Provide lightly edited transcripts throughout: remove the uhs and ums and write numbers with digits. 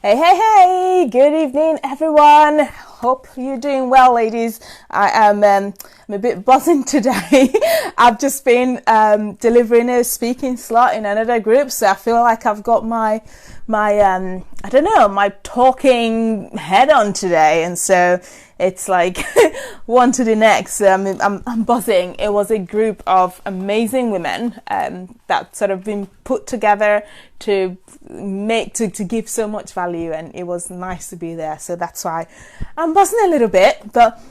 Hey, hey, hey! Good evening, everyone. Hope you're doing well, ladies. I am I'm a bit buzzing today. I've just been delivering a speaking slot in another group, so I feel like I've got my I don't know, my talking head on today, and so it's like one to the next. I'm buzzing. It was a group of amazing women that sort of been put together to give so much value, and it was nice to be there. So that's why I'm buzzing a little bit. But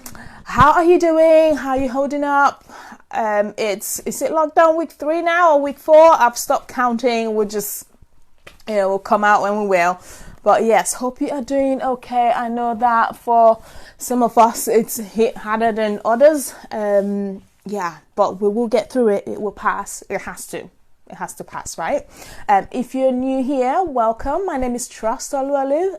how are you doing? How are you holding up? Is it lockdown week 3 now or week 4? I've stopped counting. We'll just we'll come out when we will. But yes, hope you are doing okay. I know that for some of us it's hit harder than others. But we will get through it. It will pass. It has to pass, right? If you're new here, welcome. My name is Trust Oluwalu.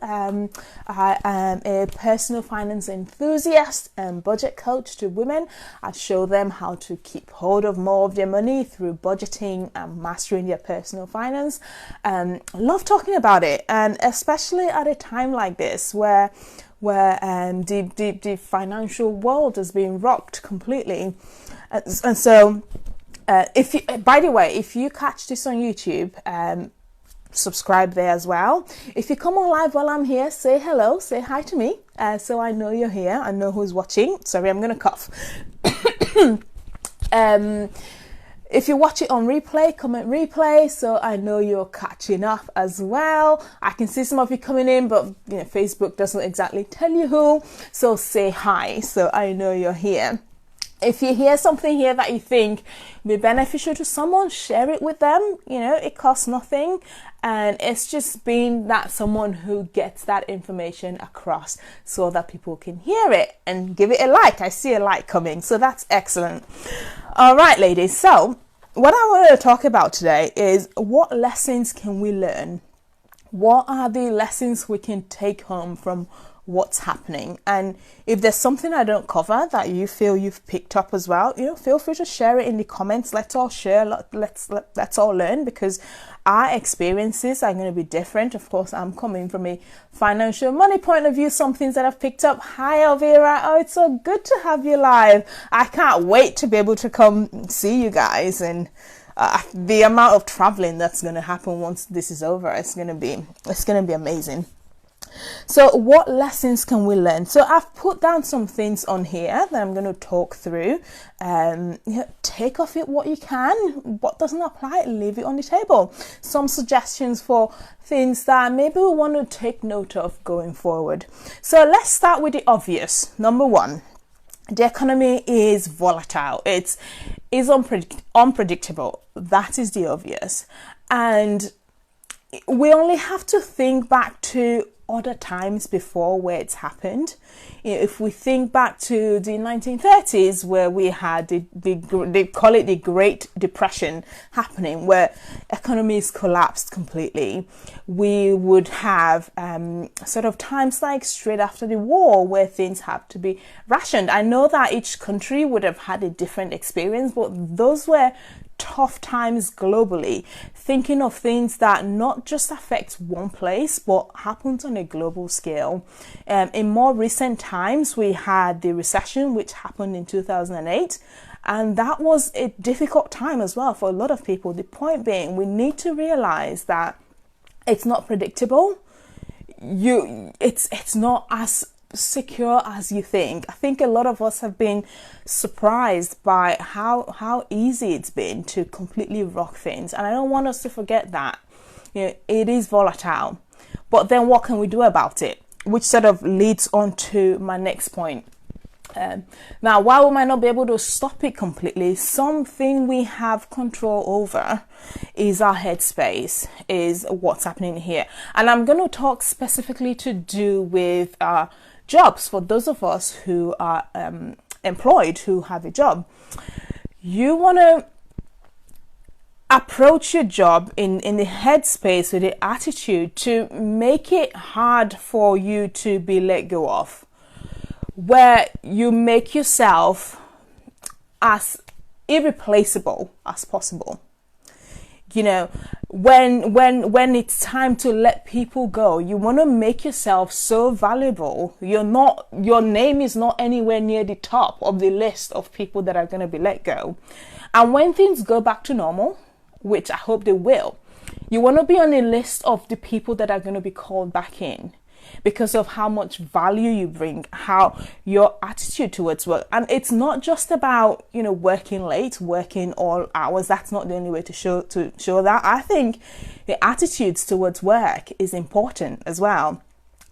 I am a personal finance enthusiast and budget coach to women. I show them how to keep hold of more of their money through budgeting and mastering their personal finance. I love talking about it, and especially at a time like this where the financial world has been rocked completely, and so. By the way, if you catch this on YouTube, subscribe there as well. If you come on live while I'm here, say hello, say hi to me, so I know you're here. I know who's watching. Sorry, I'm gonna cough. If you watch it on replay, comment replay, so I know you're catching up as well. I can see some of you coming in, but Facebook doesn't exactly tell you who. So say hi, so I know you're here. If you hear something here that you think will be beneficial to someone, share it with them. It costs nothing, and it's just being that someone who gets that information across so that people can hear it, and give it a like. I see a like coming, so that's excellent. All right, ladies. So what I wanted to talk about today is what lessons can we learn? What are the lessons we can take home from what's happening? And if there's something I don't cover that you feel you've picked up as well, feel free to share it in the comments. Let's all share, let's all learn, because our experiences are going to be different. Of course, I'm coming from a financial money point of view, some things that I've picked up. Hi Elvira, oh, it's so good to have you live. I can't wait to be able to come see you guys, and the amount of traveling that's going to happen once this is over, it's going to be amazing. So what lessons can we learn? So I've put down some things on here that I'm going to talk through. Take off it what you can. What doesn't apply, leave it on the table. Some suggestions for things that maybe we want to take note of going forward. So let's start with the obvious. Number 1, the economy is volatile. It's unpredictable. That is the obvious. And we only have to think back to other times before where it's happened. If we think back to the 1930s, where we had they call it the Great Depression happening, where economies collapsed completely, we would have sort of times like straight after the war where things had to be rationed. I know that each country would have had a different experience, but those were tough times globally, thinking of things that not just affect one place but happens on a global scale. In more recent times, we had the recession, which happened in 2008, and that was a difficult time as well for a lot of people. The point being, we need to realize that it's not predictable. It's not as secure as you think. I think a lot of us have been surprised by how easy it's been to completely rock things, and I don't want us to forget that it is volatile. But then what can we do about it? Which sort of leads on to my next point. Now, while we might not be able to stop it completely, something we have control over is our headspace, is what's happening here. And I'm going to talk specifically to do with jobs. For those of us who are employed, who have a job, you want to approach your job in the headspace with the attitude to make it hard for you to be let go of, where you make yourself as irreplaceable as possible. You know, when it's time to let people go, you want to make yourself so valuable. Your name is not anywhere near the top of the list of people that are going to be let go. And when things go back to normal, which I hope they will, you want to be on a list of the people that are going to be called back in, because of how much value you bring, how your attitude towards work. And it's not just about, you know, working late, working all hours. That's not the only way to show that. I think the attitudes towards work is important as well.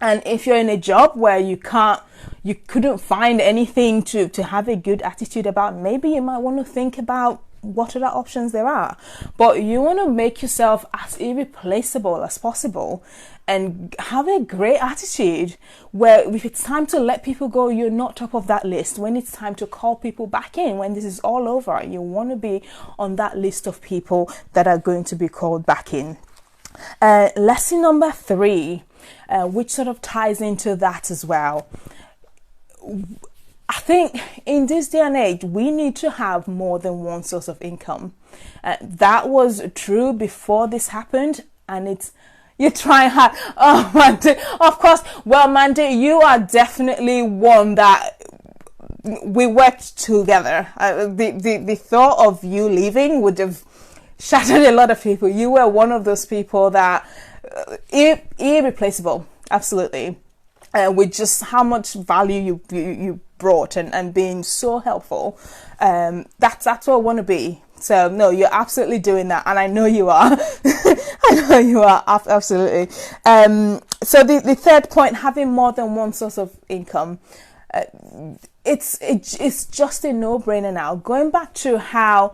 And if you're in a job where you couldn't find anything to have a good attitude about, maybe you might want to think about what other options there are. But you want to make yourself as irreplaceable as possible and have a great attitude where if it's time to let people go, you're not top of that list. When it's time to call people back in, when this is all over, you want to be on that list of people that are going to be called back in. Lesson number 3, which sort of ties into that as well. I think in this day and age, we need to have more than one source of income. That was true before this happened, and you're trying hard. Oh, Mandy, of course. Well, Mandy, you are definitely one that we worked together. The thought of you leaving would have shattered a lot of people. You were one of those people that irreplaceable, absolutely. With just how much value you brought and being so helpful. That's what I want to be. So no, you're absolutely doing that, and I know you are. I know you are, absolutely. So the third point, having more than one source of income, it's just a no-brainer now. Going back to how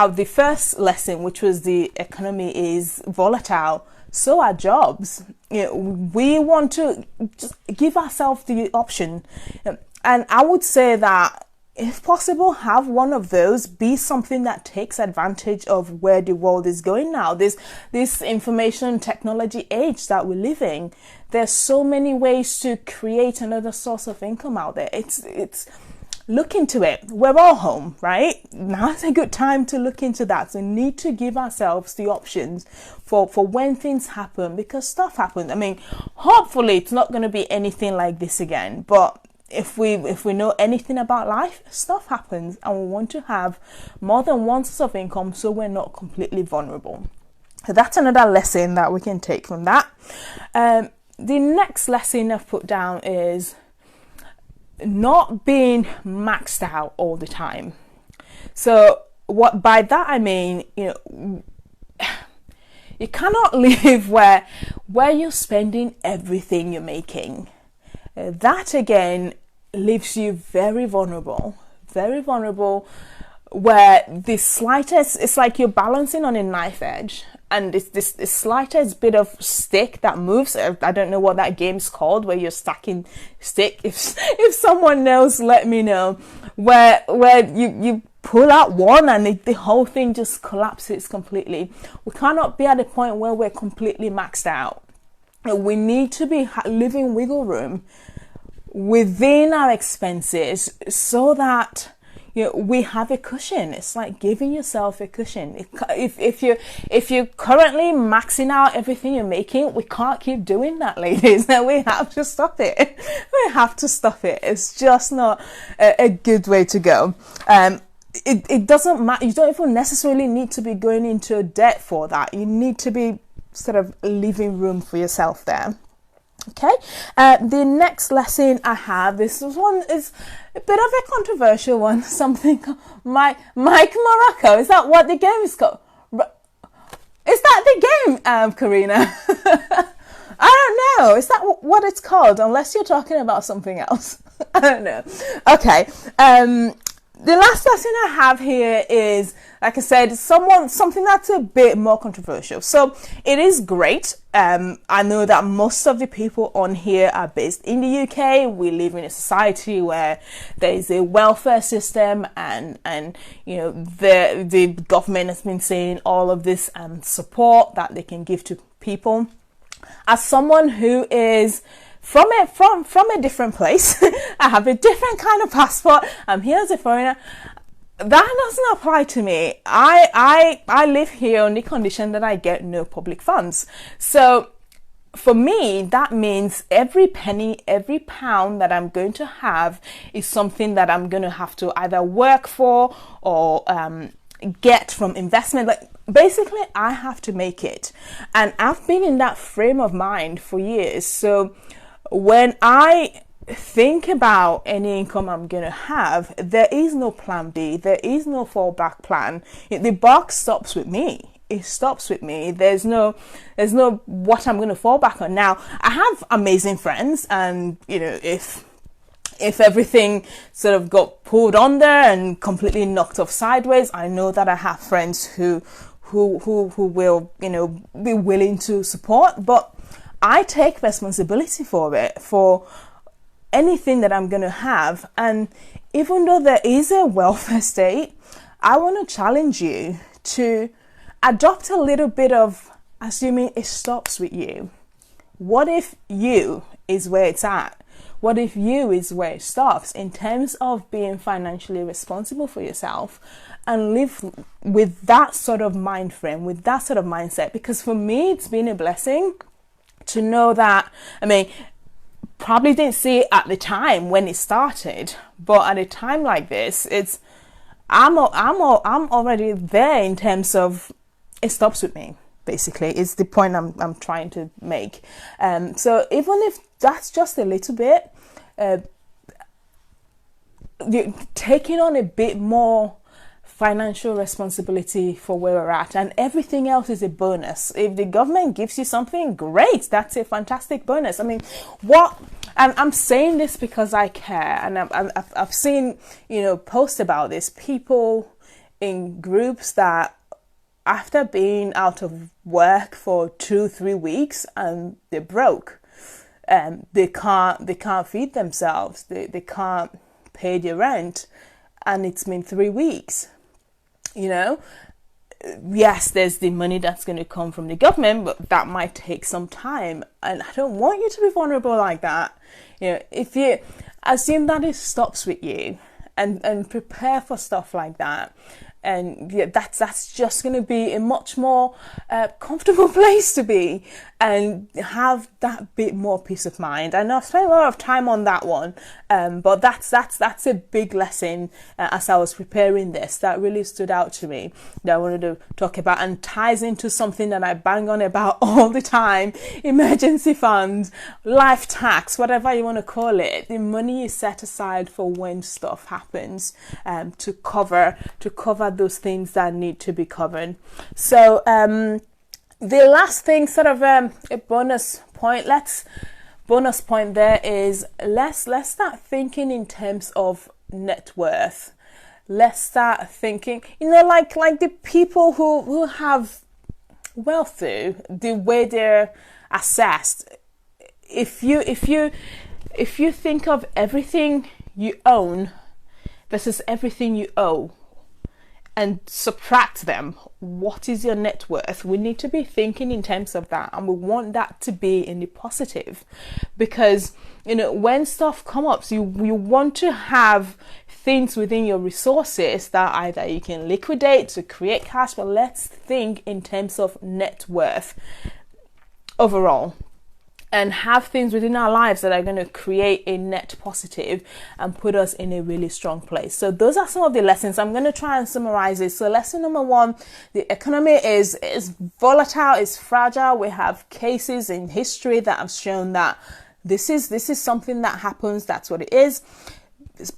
the first lesson, which was the economy is volatile, so are jobs. You know, we want to just give ourselves the option, and I would say that if possible, have one of those be something that takes advantage of where the world is going now. This information technology age that we're living, there's so many ways to create another source of income out there. It's look into it. We're all home, right? Now's a good time to look into that. So we need to give ourselves the options for when things happen, because stuff happens. I mean, hopefully it's not going to be anything like this again, but if we know anything about life, stuff happens, and we want to have more than one source of income so we're not completely vulnerable. So that's another lesson that we can take from that. The next lesson I've put down is not being maxed out all the time. So what by that I mean, you know, you cannot live where you're spending everything you're making. That again leaves you very vulnerable, where the slightest, it's like you're balancing on a knife edge, and it's this slightest bit of stick that moves. I don't know what that game's called, where you're stacking stick. If someone knows, let me know. Where you pull out one and the whole thing just collapses completely. We cannot be at a point where we're completely maxed out. We need to be living wiggle room within our expenses so that, you know, we have a cushion. It's like giving yourself a cushion. If you're currently maxing out everything you're making, we can't keep doing that, ladies. Now we have to stop it. We have to stop it. It's just not a good way to go. It doesn't matter. You don't even necessarily need to be going into debt for that. You need to be sort of leaving room for yourself there. Okay, the next lesson I have, this one is a bit of a controversial one. Something Mike Morocco, is that what the game is called? Is that the game, Karina? I don't know. Is that what it's called? Unless you're talking about something else. I don't know. Okay. The last lesson I have here is, like I said, something that's a bit more controversial. So it is great. I know that most of the people on here are based in the UK. We live in a society where there is a welfare system, and you know, the government has been saying all of this support that they can give to people. As someone who is from a different place, I have a different kind of passport, I'm here as a foreigner. that doesn't apply to me. I live here on the condition that I get no public funds. So for me, that means every penny, every pound that I'm going to have is something that I'm going to have to either work for or get from investment. Like basically, I have to make it. And I've been in that frame of mind for years. So when I think about any income I'm going to have, there is no plan B, there is no fallback plan. The buck stops with me. It stops with me. There's no what I'm going to fall back on. Now, I have amazing friends, and if everything sort of got pulled under and completely knocked off sideways, I know that I have friends who will be willing to support. But I take responsibility for it, for anything that I'm going to have. And even though there is a welfare state, I want to challenge you to adopt a little bit of assuming it stops with you. What if you is where it's at? What if you is where it stops in terms of being financially responsible for yourself, and live with that sort of mind frame, with that sort of mindset? Because for me, it's been a blessing to know that, probably didn't see it at the time when it started, but at a time like this, I'm already there in terms of it stops with me. Basically, is the point I'm trying to make. So even if that's just a little bit, taking on a bit more financial responsibility for where we're at, and everything else is a bonus. If the government gives you something, great, that's a fantastic bonus. And I'm saying this because I care, and I've seen posts about this, people in groups that after being out of work for 2-3 weeks and they're broke, they can't feed themselves, they can't pay their rent, and it's been 3 weeks. Yes, there's the money that's going to come from the government, but that might take some time, and I don't want you to be vulnerable like that. If you assume that it stops with you, and prepare for stuff like that. And that's just going to be a much more comfortable place to be, and have that bit more peace of mind. I know I've spent a lot of time on that one, but that's a big lesson as I was preparing this that really stood out to me, that I wanted to talk about, and ties into something that I bang on about all the time: emergency funds, life tax, whatever you want to call it. The money is set aside for when stuff happens, to cover those things that need to be covered. So the last thing, sort of a bonus point there is, let's start thinking in terms of net worth. Let's start thinking, like the people who have wealth, the way they're assessed. If you think of everything you own versus everything you owe, and subtract them, what is your net worth? We need to be thinking in terms of that, and we want that to be in the positive, because when stuff comes up, so you want to have things within your resources that either you can liquidate to create cash, but let's think in terms of net worth overall, and have things within our lives that are going to create a net positive and put us in a really strong place. So those are some of the lessons. I'm going to try and summarize it. So lesson number 1, the economy is volatile, is fragile. We have cases in history that have shown that this is something that happens. That's what it is.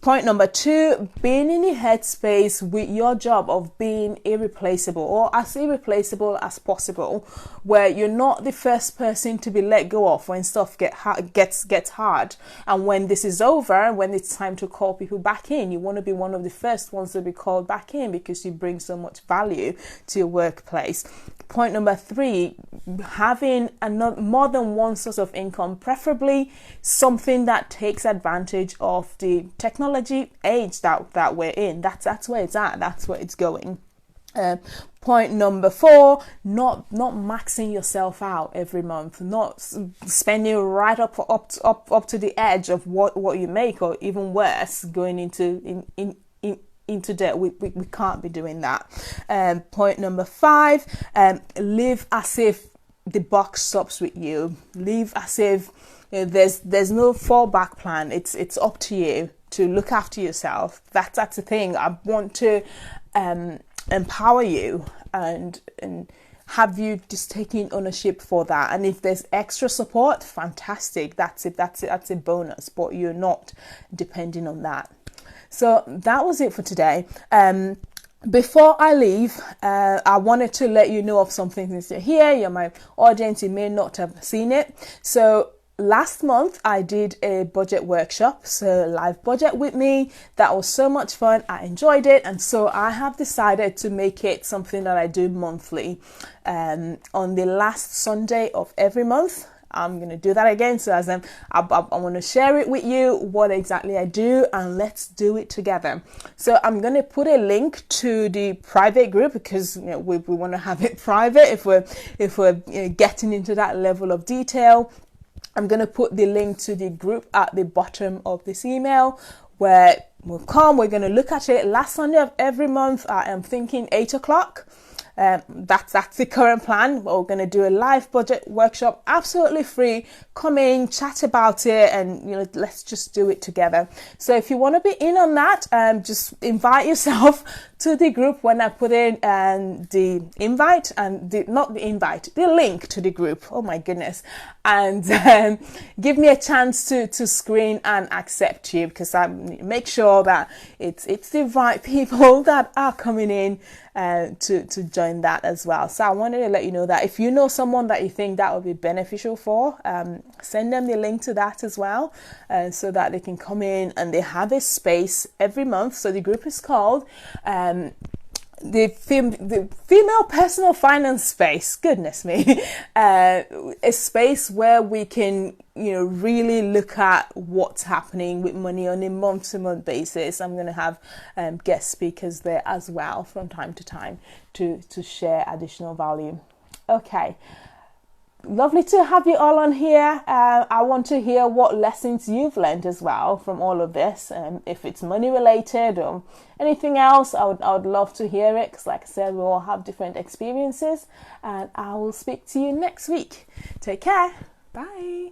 Point number 2, being in the headspace with your job of being irreplaceable, or as irreplaceable as possible, where you're not the first person to be let go of when stuff gets hard, and when this is over, when it's time to call people back in, you want to be one of the first ones to be called back in because you bring so much value to your workplace. Point number 3, having more than one source of income, preferably something that takes advantage of the technology age that we're in. That's where it's at. That's where it's going. Point number 4, not maxing yourself out every month, not spending right up to the edge of what you make, or even worse, going into into debt. We can't be doing that. Point number 5, live as if the buck stops with you. Live as if there's no fallback plan. It's up to you to look after yourself. That's the thing. I want to empower you and have you just taking ownership for that. And if there's extra support, fantastic. That's a bonus, but you're not depending on that. So that was it for today. Before I leave, I wanted to let you know of something. Since you're here, you're my audience, you may not have seen it. So last month I did a budget workshop, so live budget with me. That was so much fun. I enjoyed it, and so I have decided to make it something that I do monthly. On the last Sunday of every month, I'm going to do that again. So as I want to share it with you, what exactly I do, and let's do it together. So I'm going to put a link to the private group, because we want to have it private if we're getting into that level of detail. I'm going to put the link to the group at the bottom of this email, where we're going to look at it last Sunday of every month. I am thinking 8 o'clock. That's the current plan. We're going to do a live budget workshop, absolutely free. Come in, chat about it, and let's just do it together. So if you want to be in on that, just invite yourself to the group when I put in the invite, and the link to the group. Oh my goodness. And give me a chance to screen and accept you, because I make sure that it's the right people that are coming in to join that as well. So I wanted to let you know that if you know someone that you think that would be beneficial for, send them the link to that as well, so that they can come in and they have a space every month. So the group is called the female personal finance space. Goodness me. A space where we can really look at what's happening with money on a month-to-month basis. I'm going to have guest speakers there as well from time to time to share additional value. Okay, lovely to have you all on here. I want to hear what lessons you've learned as well from all of this. If it's money related or anything else, I would love to hear it, because like I said, we all have different experiences. And I will speak to you next week. Take care. Bye.